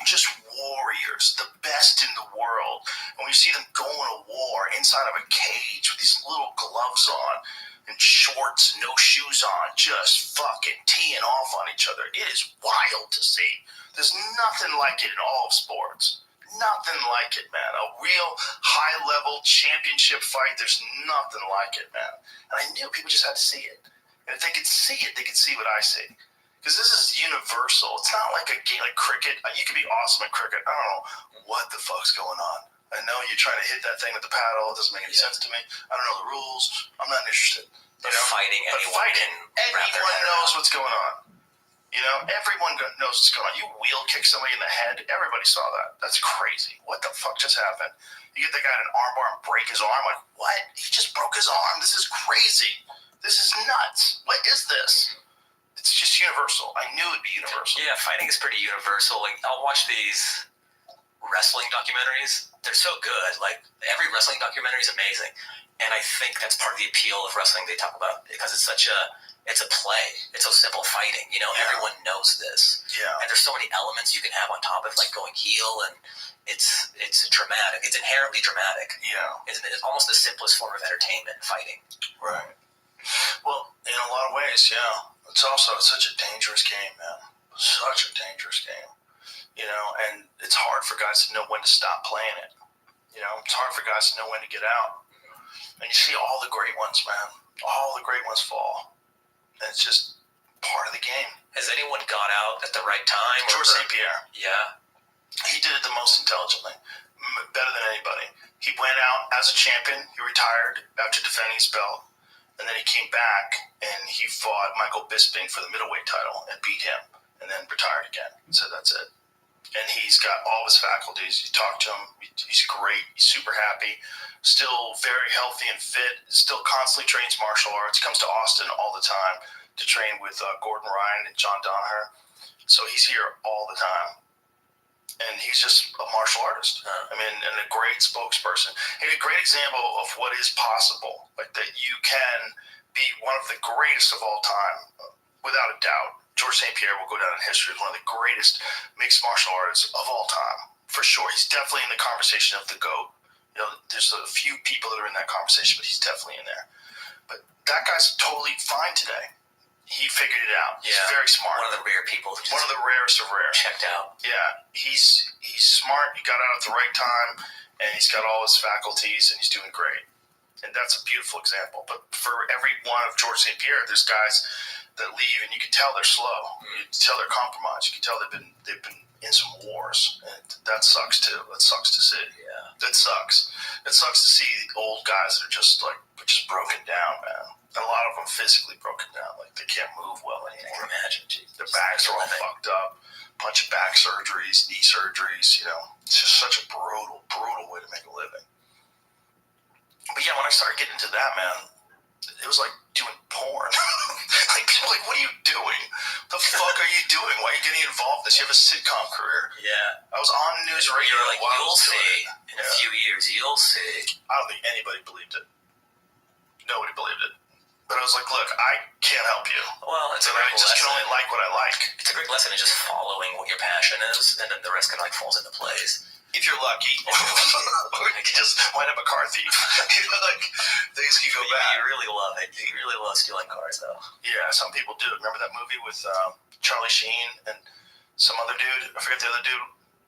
B: just warriors, the best in the world, and when you see them going to war inside of a cage with these little gloves on and shorts, no shoes on, just fucking teeing off on each other, it is wild to see. There's nothing like it in all of sports. Nothing like it, man. A real high-level championship fight, there's nothing like it, man. And I knew people just had to see it. And if they could see it, they could see what I see. Because this is universal. It's not like a game like cricket. You can be awesome at cricket. I don't know what the fuck's going on. I know you're trying to hit that thing with the paddle. It doesn't make any sense to me. I don't know the rules. I'm not interested.
A: Fighting,
B: anyone knows what's going on. You know, everyone knows what's going on. You wheel kick somebody in the head. Everybody saw that. That's crazy. What the fuck just happened? You get the guy in an armbar and break his arm. Like, what? He just broke his arm. This is crazy. This is nuts. What is this? It's just universal. I knew it'd be universal.
A: Yeah, fighting is pretty universal. Like, I'll watch these wrestling documentaries. They're so good. Like, every wrestling documentary is amazing. And I think that's part of the appeal of wrestling they talk about, because it's a play. It's so simple fighting. You know, everyone knows this.
B: Yeah.
A: And there's so many elements you can have on top of, like, going heel, and it's dramatic. It's inherently dramatic.
B: Yeah.
A: It's almost the simplest form of entertainment, fighting.
B: Right. Well, in a lot of ways, yeah. It's also such a dangerous game, man. Such a dangerous game. You know, and it's hard for guys to know when to stop playing it. You know, it's hard for guys to know when to get out. And you see all the great ones, man. All the great ones fall. And it's just part of the game.
A: Has anyone got out at the right time?
B: George St. Pierre.
A: Yeah.
B: He did it the most intelligently. Better than anybody. He went out as a champion. He retired after defending his belt. And then he came back and he fought Michael Bisping for the middleweight title and beat him, and then retired again. So that's it. And he's got all of his faculties. You talk to him, he's great. He's super happy. Still very healthy and fit. Still constantly trains martial arts. Comes to Austin all the time to train with Gordon Ryan and John Danaher. So he's here all the time. And he's just a martial artist. I mean, and a great spokesperson. And a great example of what is possible. Like, that you can be one of the greatest of all time, without a doubt. George St. Pierre will go down in history as one of the greatest mixed martial artists of all time. For sure. He's definitely in the conversation of the GOAT. You know, there's a few people that are in that conversation, but he's definitely in there. But that guy's totally fine today. He figured it out. He's very smart.
A: One of the rare people.
B: One of the rarest of rare.
A: Checked out.
B: Yeah, he's smart. He got out at the right time, and he's got all his faculties, and he's doing great. And that's a beautiful example. But for every one of George St. Pierre, there's guys that leave, and you can tell they're slow. You can tell they're compromised. You can tell they've been in some wars, and that sucks too. That sucks to see.
A: Yeah,
B: that sucks. It sucks to see old guys that are just broken down, man. And a lot of them physically broken down, like they can't move well anymore.
A: I can imagine. Geez.
B: Their backs are all fucked up. Bunch of back surgeries, knee surgeries. You know, it's just such a brutal way to make a living. But yeah, when I started getting into that, man, it was like doing porn. Like, people are like, what are you doing? The fuck are you doing? Why are you getting involved in this? You have a sitcom career.
A: Yeah.
B: I was on news radio.
A: You're like, you'll see. In
B: a
A: few years, you'll see.
B: I don't think anybody believed it. Nobody believed it. But I was like, look, I can't help you.
A: Well, it's a great
B: lesson. I just can only like what I like.
A: It's a great lesson in just following what your passion is, and then the rest kind of falls into place.
B: If you're lucky, or you can just wind up a car thief. You know, like, things can go
A: You
B: bad.
A: really love it. You really love stealing cars, though.
B: Yeah, some people do. Remember that movie with Charlie Sheen and some other dude? I forget the other dude.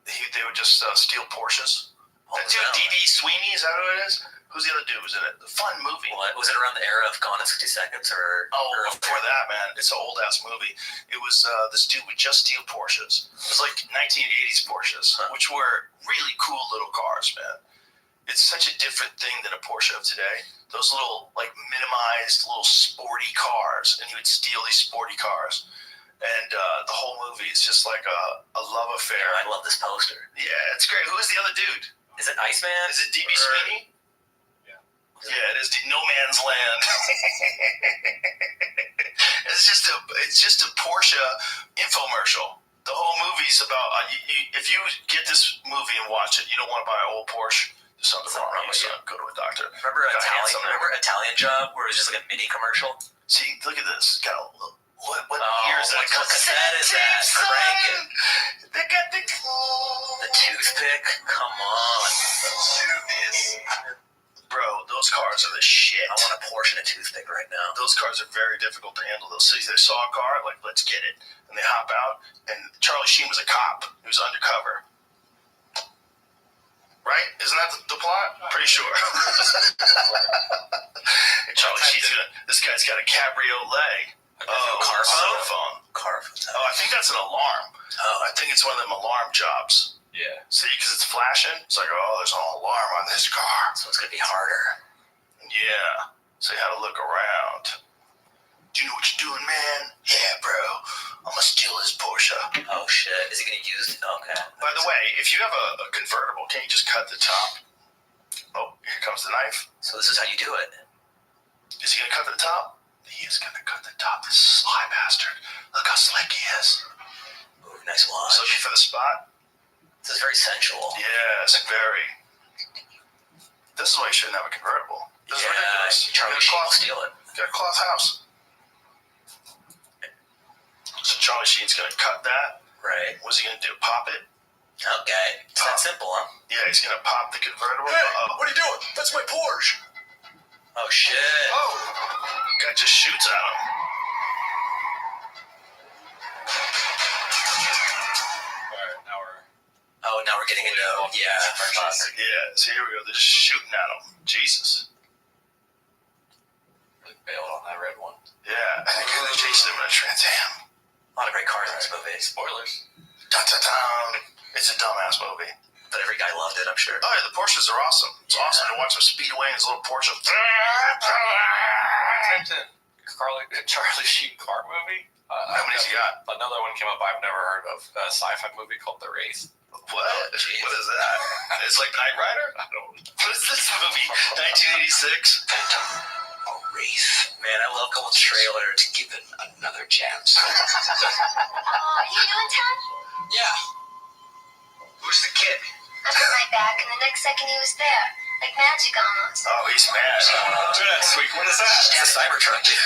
B: They would just steal Porsches. That dude, D.D. Sweeney, is that who it is? Who's the other dude who's in it? The fun movie.
A: What? Was it around the era of Gone in 60 Seconds? Or
B: before that, man. It's an old-ass movie. It was this dude would just steal Porsches. It was like 1980s Porsches, which were really cool little cars, man. It's such a different thing than a Porsche of today. Those little, like, minimized, little sporty cars. And he would steal these sporty cars. And the whole movie is just like a love affair.
A: Yeah, I love this poster.
B: Yeah, it's great. Who's the other dude?
A: Is it Iceman?
B: Is it D.B. Sweeney? Yeah, it is No Man's Land. It's just a Porsche infomercial. The whole movie's about if you get this movie and watch it, you don't want to buy an old Porsche. There's something wrong with you. Go to a doctor.
A: Remember Italian Job, where it was just like a mini commercial?
B: See, look at this. What year is that?
A: What cassette is that? Franken.
B: They got the
A: toothpick. Come on.
B: Bro, those cars are the shit.
A: I want a Porsche and a toothpick right now.
B: Those cars are very difficult to handle. They'll see, they saw a car, like, let's get it. And they hop out, and Charlie Sheen was a cop. He was undercover. Right? Isn't that the plot? Pretty sure. And Charlie Sheen's this guy's got a cabriolet.
A: Car phone?
B: Car phone. Oh, I think that's an alarm. Oh, I think it's one of them alarm jobs.
C: Yeah.
B: See, because it's flashing. It's like, oh, there's an alarm on this car.
A: So it's going to be harder.
B: Yeah. So you had to look around. Do you know what you're doing, man? Yeah, bro. I'm going to steal his Porsche.
A: Oh, shit. Is he going to use it? Okay.
B: By the way, if you have a convertible, can't you just cut the top? Oh, here comes the knife.
A: So this is how you do it.
B: Is he going to cut the top? He is going to cut the top. This sly bastard. Look how slick he is.
A: Ooh, nice watch.
B: He's looking for the spot.
A: This is very sensual.
B: Yes, very. This is why you shouldn't have a convertible. This is ridiculous.
A: Charlie Sheen will steal it.
B: Got a cloth house. So Charlie Sheen's going to cut that.
A: Right.
B: What's he going to do? Pop it?
A: Okay. It's that simple, huh?
B: Yeah, he's going to pop the convertible.
A: Hey, what are you doing? That's my Porsche. Oh, shit.
B: Oh. Guy just shoots at him.
A: Now we're getting into yeah.
B: So here we go. They're just shooting at him. Jesus.
C: Really bailed on that red one.
B: Yeah. And they're chasing him in a Trans Am.
A: A lot of great cars in this movie.
C: Spoilers.
B: Dun-dun-dun. It's a dumbass movie.
A: But every guy loved it, I'm sure.
B: Oh, yeah, the Porsches are awesome. It's awesome to watch them speed away in his little Porsche.
C: Charlie Sheen car movie.
B: How many's he got?
C: Another one came up I've never heard of. A sci-fi movie called The Wraith.
B: What? What is that? It's like Knight Rider?
C: I don't know.
B: What is this movie? 1986?
A: A Wraith. Man, I love Cole's trailer. To give it another chance.
D: You doing, Todd?
A: Yeah. Who's the kid?
D: I put my back, and the next second he was there. Like magic almost.
B: Oh, he's mad.
C: Sweet. What is that?
A: It's a Cybertruck, dude.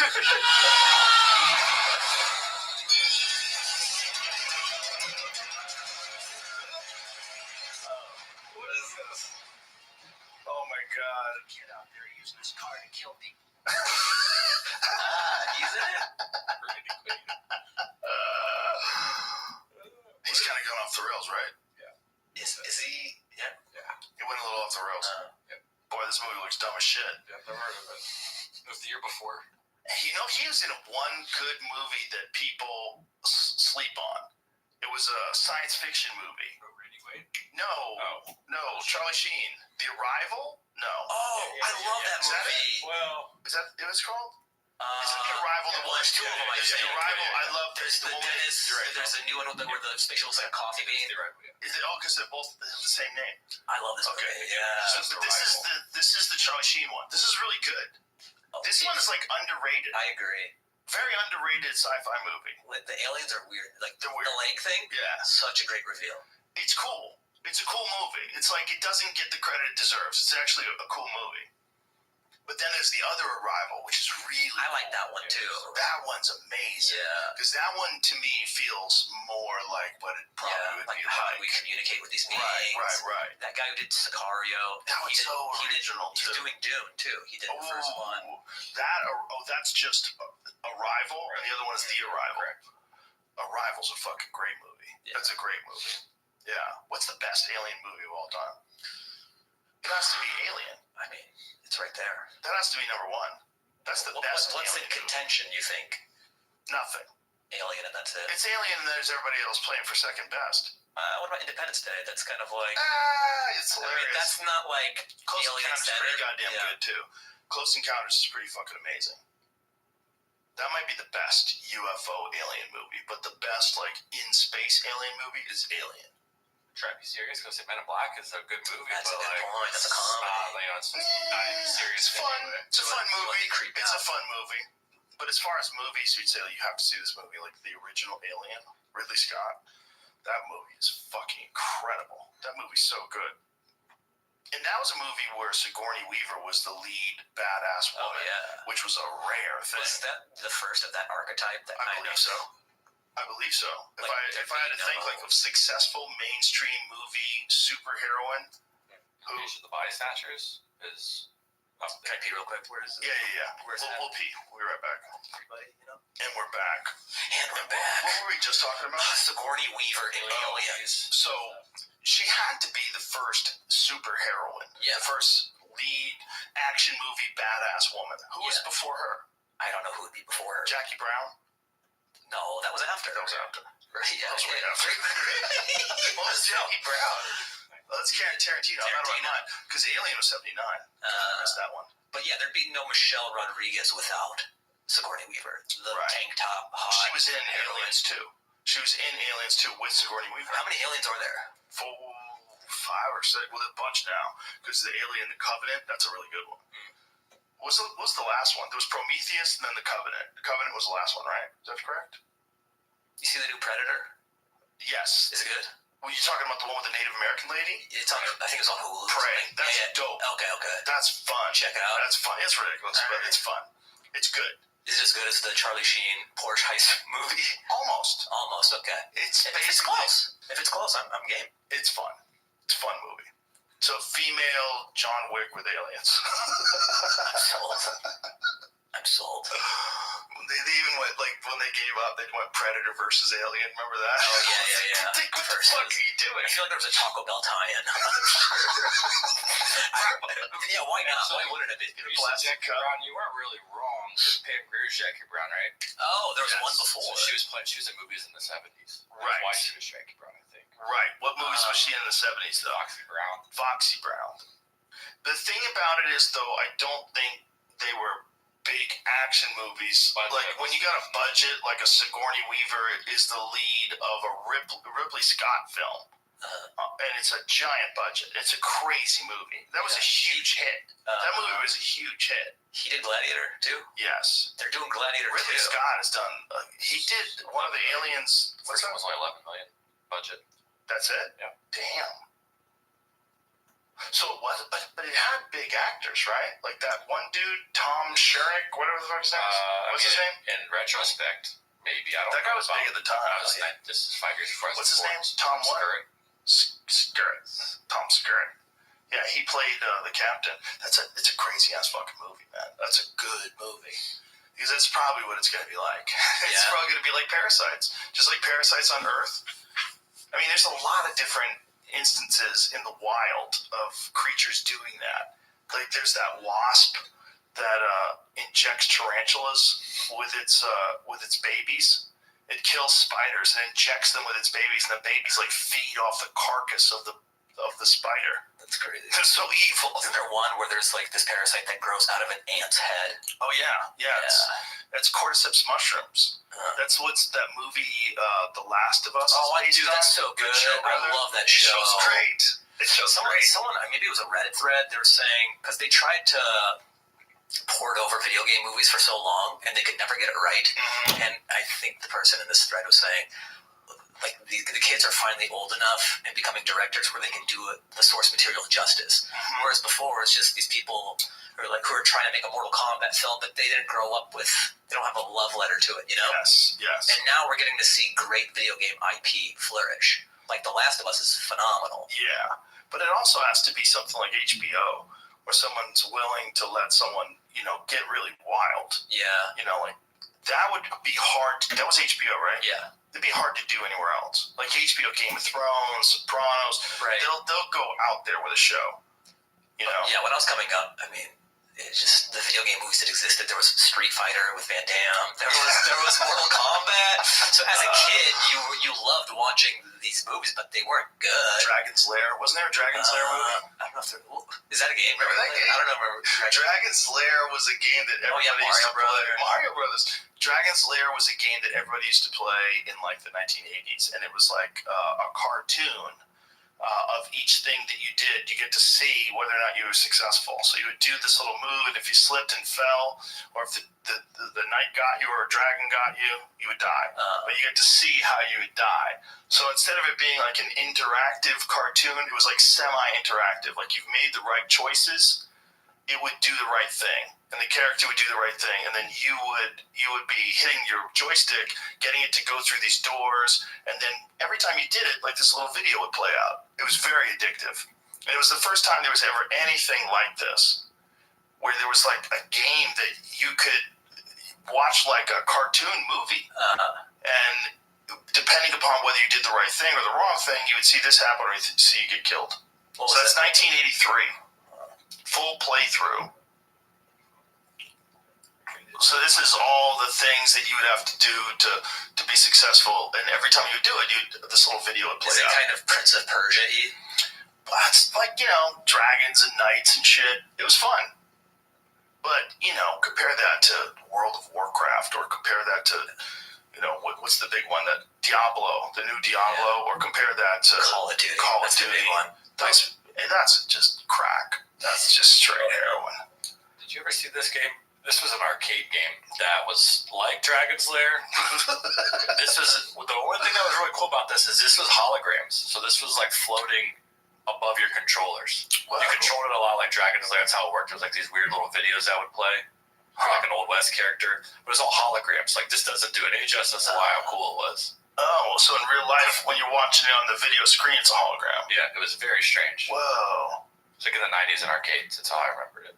B: What is this? Oh my god.
A: Kid out there using his car to kill people. He's in it.
B: He's kind of going off the rails, right?
A: Is he? Yeah.
B: He went a little off the rails. Boy, this movie looks dumb as shit.
C: Yeah, I've never heard of it. It was the year before.
B: You know, he was in one good movie that people sleep on. It was a science fiction movie. No, Charlie Sheen. The Arrival? No.
A: Oh, I love that
B: Is that
A: movie.
C: Well,
B: Is that what it's called?
A: Is
B: Isn't The Arrival the
A: well,
B: one?
A: there's two of them, I
B: There's
A: think.
B: The Arrival. I love
A: There's
B: the
A: the
B: woman.
A: Dennis.
B: You're right.
A: There's a new one where the spatial looks like a coffee bean.
B: Is it all because they're both the same name?
A: I love this movie. Yeah.
B: So this is the Charlie Sheen one. This is really good. This one is like underrated.
A: I agree.
B: Very underrated sci-fi movie.
A: The aliens are weird. Like
B: They're weird.
A: the leg thing.
B: Yeah.
A: Such a great reveal.
B: It's cool. It's a cool movie. It's like it doesn't get the credit it deserves. It's actually a cool movie. But then there's the other Arrival, which is really
A: I like that one too.
B: That one's amazing.
A: Yeah.
B: Because that one, to me, feels more like what it probably would
A: like
B: be
A: how
B: like.
A: do we communicate with these beings?
B: Right.
A: That guy who did Sicario.
B: That was so original,
A: He's doing Dune, too. He did the first one.
B: That's just Arrival, and the other one is The Arrival.
C: Correct.
B: Arrival's a fucking great movie. Yeah. That's a great movie. Yeah. What's the best alien movie of all time? It has to be Alien.
A: I mean, it's right there.
B: That has to be number one. That's the best.
A: What's in contention, you think?
B: Nothing.
A: Alien, and that's it.
B: It's Alien, and there's everybody else playing for second best.
A: What about Independence Day? That's kind of like...
B: It's hilarious.
A: I mean, that's not like
B: Close
A: Alien
B: Encounters is pretty goddamn good, too. Close Encounters is pretty fucking amazing. That might be the best UFO alien movie, but the best, like, in-space alien movie is Alien.
C: Try to be serious because Men in Black is a good movie.
A: That's
C: but
A: a good
C: like,
A: point. That's a comedy.
C: It's not even serious.
B: It's fun. It's a fun movie.
A: It's
B: It's a fun movie. But as far as movies, you'd say you have to see this movie, like the original Alien, Ridley Scott. That movie is fucking incredible. That movie's so good. And that was a movie where Sigourney Weaver was the lead badass woman, which was a rare thing.
A: Was that the first of that archetype? That
B: I believe so. If I had to think like of successful mainstream movie superheroine, who?
C: The Body Snatchers is.
A: Can I pee real quick? Where is it?
B: Yeah.
A: Where's
B: We'll pee. We'll be right back.
A: everybody, you know?
B: And we're back. What were we just talking about?
A: Sigourney Weaver in Aliens.
B: So she had to be the first super heroine.
A: Yeah.
B: The first lead action movie badass woman. Who was before her?
A: I don't know who would be before her.
B: Jackie Brown?
A: No, that was after.
B: That was after.
A: Yeah,
B: That was way after. What was Jackie Brown? That's Tarantino. I'm out of my mind. Because Alien was 79. I missed that one.
A: But yeah, there'd be no Michelle Rodriguez without Sigourney Weaver. The tank top, hot.
B: She was in Aliens 2. She was in Aliens 2 with Sigourney Weaver.
A: How many aliens are there?
B: 4, 5 or 6. Well, a bunch now. Because the Alien, the Covenant, that's a really good one. What's the last one? There was Prometheus and then the Covenant. The Covenant was the last one, right? Is that correct?
A: You see the new Predator?
B: Yes.
A: Is it good?
B: Were you talking about the one with the Native American lady?
A: It's on. I think it's on Hulu.
B: Prey. That's dope.
A: Okay.
B: That's fun.
A: Check it out.
B: That's fun. It's ridiculous, but it's fun. It's good.
A: Is it as good as the Charlie Sheen Porsche heist movie? Almost. Okay.
B: If
A: it's close, I'm game.
B: It's fun. It's a fun movie. So female John Wick with aliens.
A: I'm sold.
B: They even went, like, when they gave up, they went Predator versus Alien. Remember that?
A: Oh, yeah.
B: What the fuck are you doing?
A: I feel like there was a Taco Bell tie-in. Yeah, why not? Why wouldn't it be?
C: Jackie Brown, you weren't really wrong. Pam Grier's Jackie Brown, right?
A: Oh, there was one before.
C: So she was in movies in the 70s.
B: Right.
C: That's why she was Jackie Brown, I think.
B: Right. What movies was she in the 70s, though? Foxy Brown. The thing about it is, though, I don't think they were big action movies. Like, when you got a budget, like a Sigourney Weaver is the lead of a Ripley Scott film. And it's a giant budget. It's a crazy movie. That was a huge hit. That movie was a huge hit.
A: He did Gladiator, too?
B: Yes.
A: They're doing Gladiator,
B: Ridley
A: too.
B: Scott has done... he did one of the Aliens...
C: First one was only $11 million budget.
B: That's it?
C: Yeah.
B: Damn. So it was, but it had big actors, right? Like that one dude, Tom Skerritt, whatever the fuck his name is. What's his name?
C: In retrospect, maybe. I don't know.
B: That guy was big at the time.
C: This is 5 years before I was
B: What's his
C: born.
B: name? Tom what? Skerritt. Tom Skerritt. Yeah, he played the captain. It's a crazy ass fucking movie, man. That's a good movie. Because that's probably what it's going to be like. It's probably going to be like Parasites. Just like Parasites on Earth. I mean, there's a lot of different instances in the wild of creatures doing that. Like there's that wasp that injects tarantulas with its babies. It kills spiders and injects them with its babies, and the babies like feed off the carcass of the spider.
A: That's crazy.
B: It's so evil.
A: Isn't there one where there's like this parasite that grows out of an ant's head?
B: Oh yeah. It's cordyceps mushrooms. That's what's that movie, The Last of Us.
A: Oh, I do. That's so good. I love that show.
B: It's great. It's so great.
A: Someone, maybe it was a Reddit thread. They were saying because they tried to port over video game movies for so long and they could never get it right. And I think the person in this thread was saying like the kids are finally old enough and becoming directors where they can do the source material justice. Whereas before it's just these people who are trying to make a Mortal Kombat film, but they didn't grow up with. They don't have a love letter to it, you know.
B: Yes.
A: And now we're getting to see great video game IP flourish. Like The Last of Us is phenomenal.
B: Yeah, but it also has to be something like HBO, where someone's willing to let someone, get really wild.
A: Yeah.
B: Like that would be hard. That was HBO, right?
A: Yeah.
B: It'd be hard to do anywhere else. Like HBO, Game of Thrones, Sopranos.
A: Right.
B: They'll go out there with a show.
A: Yeah, when I was coming up, I mean, it just the video game movies that existed. There was Street Fighter with Van Damme. There was Mortal Kombat. So as a kid, you loved watching these movies, but they weren't good.
B: Dragon's Lair, wasn't there a Dragon's Lair movie?
A: I don't know if is that a game?
B: Remember that game?
A: I don't know.
B: Dragon's Lair was a game that everybody used to play. Mario Brothers. Dragon's Lair was a game that everybody used to play in like the 1980s, and it was like a cartoon of each thing that you did. You get to see whether or not you were successful. So you would do this little move, and if you slipped and fell, or if the knight got you or a dragon got you, you would die. But you get to see how you would die. So instead of it being like an interactive cartoon, it was like semi-interactive. Like you've made the right choices, it would do the right thing, and the character would do the right thing, and then you would be hitting your joystick, getting it to go through these doors, and then every time you did it, like this little video would play out. It was very addictive, and it was the first time there was ever anything like this, where there was like a game that you could watch like a cartoon movie, and depending upon whether you did the right thing or the wrong thing, you would see this happen or you'd see you get killed. So that's 1983. Full playthrough. So this is all the things that you would have to do to be successful, and every time you would do it, this little video would play out.
A: Is it kind of Prince of Persia-y?
B: It's like, dragons and knights and shit. It was fun. But, compare that to World of Warcraft, or compare that to, what's the big one? That Diablo, the new Diablo, or compare that to
A: Call of Duty.
B: That's
A: the big one.
B: That's just crack. That's just straight heroin.
C: Did you ever see this game? This was an arcade game that was like Dragon's Lair. This was the only thing that was really cool about this is this was holograms. So this was like floating above your controllers.
B: Wow.
C: You controlled it a lot like Dragon's Lair. That's how it worked. It was like these weird little videos that would play for like an Old West character. But it was all holograms. Like this doesn't do it any justice to how cool it was.
B: Oh, so in real life, when you're watching it on the video screen, it's a hologram.
C: Yeah, it was very strange.
B: Whoa.
C: It's like in the 90s in arcades. That's how I remembered it.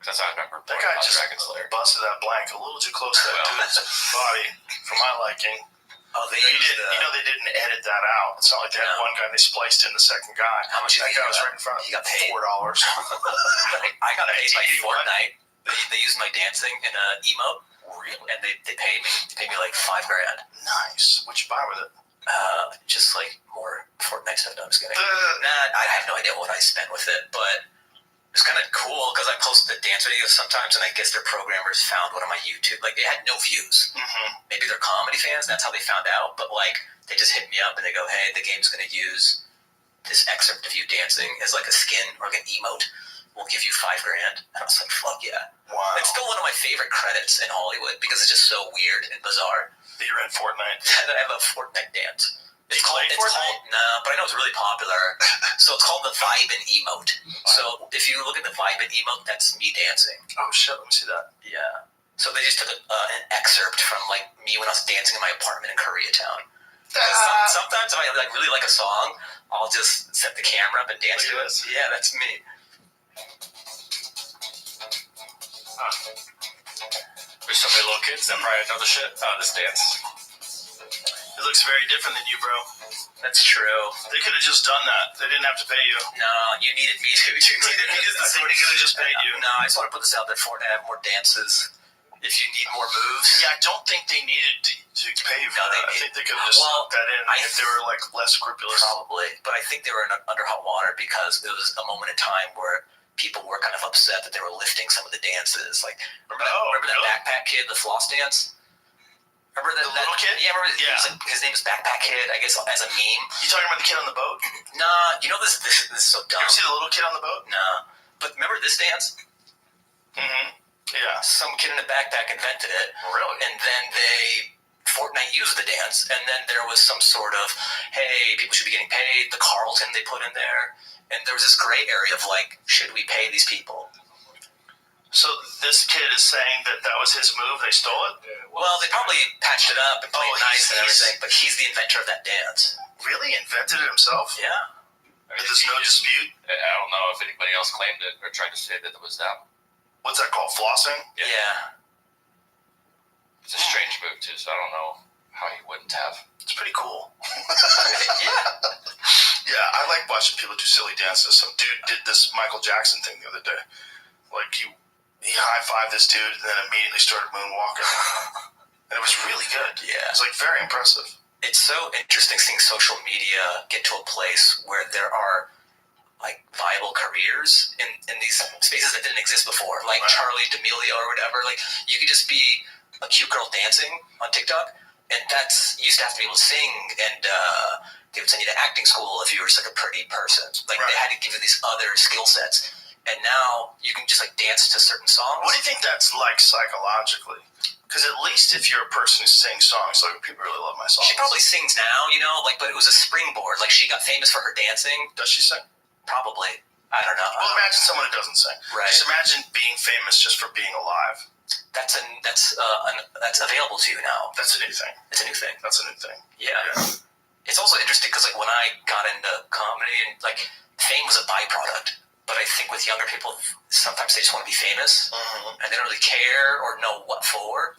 C: That's how I remember
B: That guy just
C: Dragon's Lair.
B: busted that blank a little too close to that dude's body for my liking.
A: Oh, they
B: didn't edit that out. It's not like they had one guy and they spliced in the second guy.
A: How much?
B: That guy was right in front of
A: He got paid.
B: $4.
A: I got paid by Fortnite. They used my dancing in an emote.
B: Really?
A: And they paid me. They paid me like $5,000.
B: Nice. What'd you buy with it?
A: Just like more Fortnite stuff. No, I'm just kidding. I have no idea what I spent with it, but it's kind of cool because I posted the dance videos sometimes, and I guess their programmers found one of my YouTube. Like they had no views.
B: Mm-hmm.
A: Maybe they're comedy fans. That's how they found out. But like they just hit me up and they go, "Hey, the game's going to use this excerpt of you dancing as like a skin or like an emote. We'll give you $5,000." And I was like, "Fuck yeah!"
B: Wow.
A: It's still one of my favorite credits in Hollywood because it's just so weird and bizarre.
B: That you're in Fortnite.
A: I have a Fortnite dance.
B: You play Fortnite?
A: No, but I know it's really popular. So it's called the Vibe and Emote. So if you look at the Vibe and Emote, that's me dancing.
B: Oh shit, let me see that.
A: Yeah. So they just took an excerpt from like me when I was dancing in my apartment in Koreatown. Sometimes if I like really like a song, I'll just set the camera up and dance to it. Yeah, that's me.
C: There's so many little kids that probably know the shit out of this dance.
B: It looks very different than you, bro.
A: That's true.
B: They could have just done that. They didn't have to pay you.
A: No, you needed me to. You needed me to.
B: Somebody could have just paid you.
A: No, I just want to put this out there for to have more dances. If you need more moves.
B: Yeah, I don't think they needed to pay you for that. I think they could have just snuck that in if they were like less scrupulous.
A: Probably. But I think they were under hot water because it was a moment in time where people were kind of upset that they were lifting some of the dances. Like, remember that backpack kid, the floss dance? Remember that
B: little kid?
A: Yeah, remember his name is Backpack Kid, I guess, as a meme.
B: You talking about the kid on the boat?
A: Nah, you know this is so dumb.
B: You ever see the little kid on the boat?
A: Nah. But remember this dance?
B: Mm-hmm. Yeah.
A: Some kid in a backpack invented it.
B: Really?
A: And then they Fortnite used the dance, and then there was some sort of, hey, people should be getting paid, the Carlton they put in there, and there was this gray area of like, should we pay these people?
B: So this kid is saying that was his move, they stole it?
A: Well, they probably patched it up and played nice and everything, but he's the inventor of that dance.
B: Really? Invented it himself?
A: Yeah.
B: There's no dispute?
C: I don't know if anybody else claimed it or tried to say that it was them.
B: What's that called? Flossing?
A: Yeah.
C: It's a strange move, too, so I don't know how he wouldn't have.
B: It's pretty cool.
A: Yeah.
B: Yeah, I like watching people do silly dances. Some dude did this Michael Jackson thing the other day. Like, he high-fived this dude and then immediately started moonwalking. And it was really good.
A: Yeah.
B: It was, like, very impressive.
A: It's so interesting seeing social media get to a place where there are like viable careers in these spaces that didn't exist before, like
B: Right.
A: Charlie D'Amelio or whatever. Like you could just be a cute girl dancing on TikTok, and you used to have to be able to sing, and they would send you to acting school if you were just like a pretty person. Like
B: Right.
A: they had to give you these other skill sets, and now you can just like dance to certain songs.
B: What do you think that's like psychologically? Because at least if you're a person who sings songs, like people really love my songs.
A: She probably sings now, you know, like, but it was a springboard. Like she got famous for her dancing.
B: Does she sing?
A: Probably. I don't know.
B: Well, imagine someone who doesn't sing.
A: Right.
B: Just imagine being famous just for being alive.
A: That's available to you now.
B: That's a new thing.
A: It's a new thing.
B: That's a new thing.
A: Yeah. It's also interesting because like when I got into comedy and like fame was a byproduct, but I think with younger people sometimes they just want to be famous and they don't really care or know what for.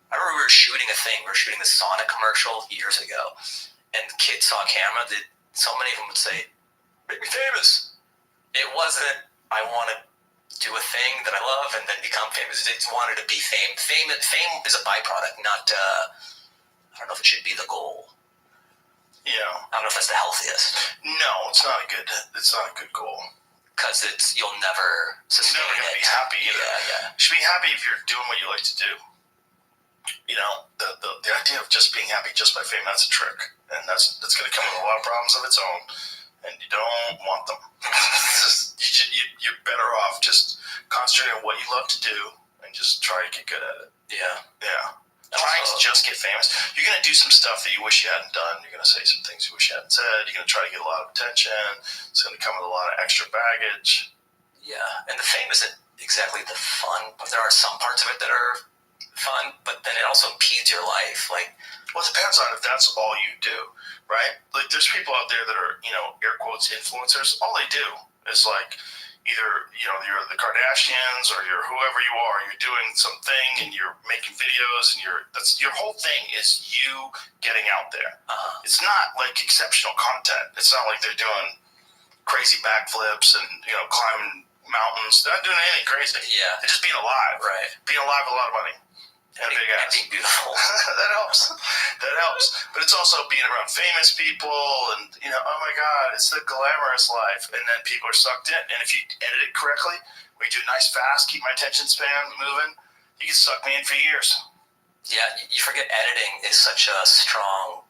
A: I remember we were shooting a thing. We were shooting the Sonic commercial years ago, and the kids saw a camera that so many of them would say, "Make me famous." It wasn't, I want to do a thing that I love and then become famous. They just wanted to be famous. Fame is a byproduct, not, I don't know if it should be the goal.
B: Yeah.
A: I don't know if that's the healthiest.
B: No, it's not a good goal.
A: Because you'll never sustain
B: You're never going to
A: it.
B: be happy either.
A: Yeah.
B: You should be happy if you're doing what you like to do. You know, the idea of just being happy just by fame, that's a trick. And that's going to come with a lot of problems of its own. And you don't want them. You're better off just concentrating on what you love to do and just try to get good at it.
A: Yeah.
B: Trying to just get famous. You're going to do some stuff that you wish you hadn't done. You're going to say some things you wish you hadn't said. You're going to try to get a lot of attention. It's going to come with a lot of extra baggage.
A: Yeah. And the fame isn't exactly the fun, but there are some parts of it that are fun, but then it also impedes your life. Like,
B: well, it depends on if that's all you do, right? Like, there's people out there that are, air quotes, influencers. All they do is, like, either, you're the Kardashians or you're whoever you are. You're doing something and you're making videos and your whole thing is you getting out there. It's not, like, exceptional content. It's not like they're doing crazy backflips and, climbing mountains. They're not doing anything crazy.
A: Yeah.
B: They're just being alive.
A: Right.
B: Being alive with a lot of money. And a big ass.
A: Being beautiful.
B: That helps. But it's also being around famous people and, oh my God, it's the glamorous life. And then people are sucked in. And if you edit it correctly, where you do nice fast, keep my attention span moving, you can suck me in for years.
A: Yeah, you forget editing is such a strong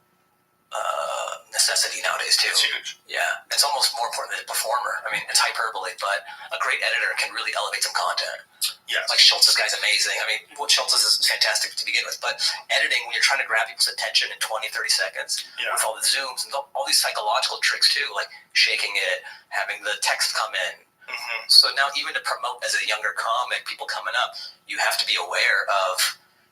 A: necessity nowadays too.
B: It's huge.
A: Yeah, it's almost more important than a performer. I mean, it's hyperbole, but a great editor can really elevate some content.
B: Yeah.
A: Like Schultz's guy's amazing. I mean, Schultz's is fantastic to begin with, but editing, when you're trying to grab people's attention in 20, 30 seconds with all the zooms and all these psychological tricks too, like shaking it, having the text come in. So now even to promote as a younger comic, people coming up, you have to be aware of,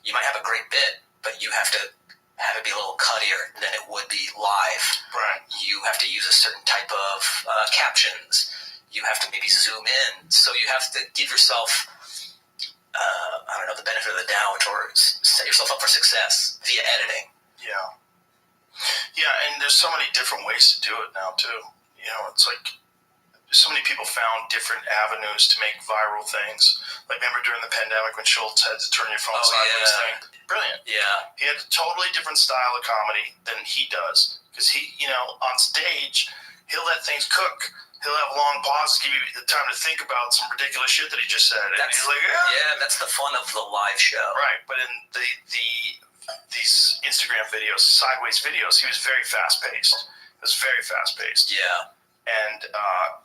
A: you might have a great bit, but you have to have it be a little cuttier than it would be live.
B: Right.
A: You have to use a certain type of captions. You have to maybe zoom in. So you have to give yourself, the benefit of the doubt or set yourself up for success via editing.
B: Yeah. Yeah, and there's so many different ways to do it now, too. It's like so many people found different avenues to make viral things. Like, remember during the pandemic when Schultz had to turn your phone sideways thing? Brilliant.
A: Yeah.
B: He had a totally different style of comedy than he does. Because he, on stage, he'll let things cook. He'll have long pauses, give you the time to think about some ridiculous shit that he just said. And he's like,
A: yeah, that's the fun of the live show.
B: Right, but in these Instagram videos, sideways videos, he was very fast-paced. It was very fast-paced.
A: Yeah.
B: and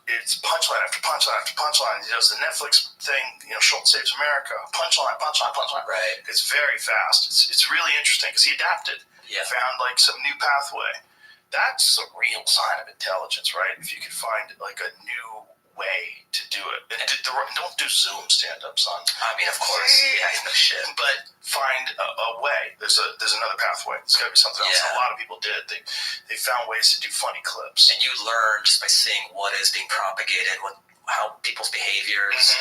B: it's punchline after punchline after punchline. He does the Netflix thing, Schultz Saves America, punchline.
A: Right.
B: It's very fast. It's really interesting because he adapted.
A: Yeah.
B: Found like some new pathway. That's a real sign of intelligence, right? If you could find like a new way to do it. And don't do Zoom stand-up, son.
A: I mean, of course. Yeah, no shit.
B: But find a way. There's another pathway. There's got to be something else.
A: Yeah.
B: A lot of people did. They found ways to do funny clips.
A: And you learn just by seeing what is being propagated, how people's behaviors.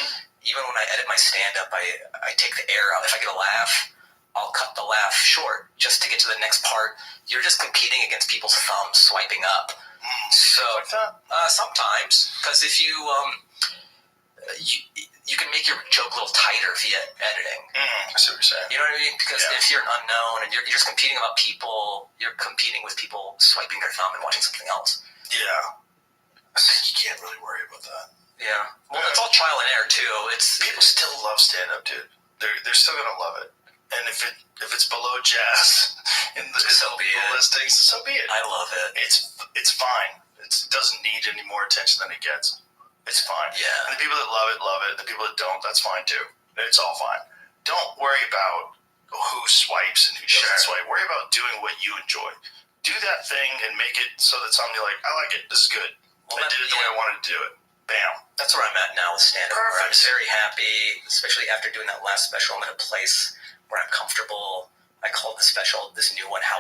A: Even when I edit my stand-up, I take the air out. If I get a laugh, I'll cut the laugh short just to get to the next part. You're just competing against people's thumbs swiping up. So
B: like that?
A: Sometimes, because if you can make your joke a little tighter via editing.
B: I see what you're saying.
A: You know what I mean? Because if you're an unknown and you're just competing about people, you're competing with people swiping their thumb and watching something else.
B: Yeah. I think you can't really worry about that.
A: Yeah. Well, it's all trial and error too.
B: People still love stand-up, dude. They're still gonna love it. And if it's below jazz in the listings, so be it.
A: I love it.
B: It's fine. It doesn't need any more attention than it gets. It's fine.
A: Yeah.
B: And the people that love it. The people that don't, that's fine too. It's all fine. Don't worry about who swipes and who doesn't swipe. Worry about doing what you enjoy. Do that thing and make it so that somebody like, I like it. This is good. I did it the way I wanted to do it. Bam.
A: That's where I'm at now with stand-up.
B: Perfect.
A: I'm very happy, especially after doing that last special. I'm in a place where I'm comfortable. I call the special, this new one, How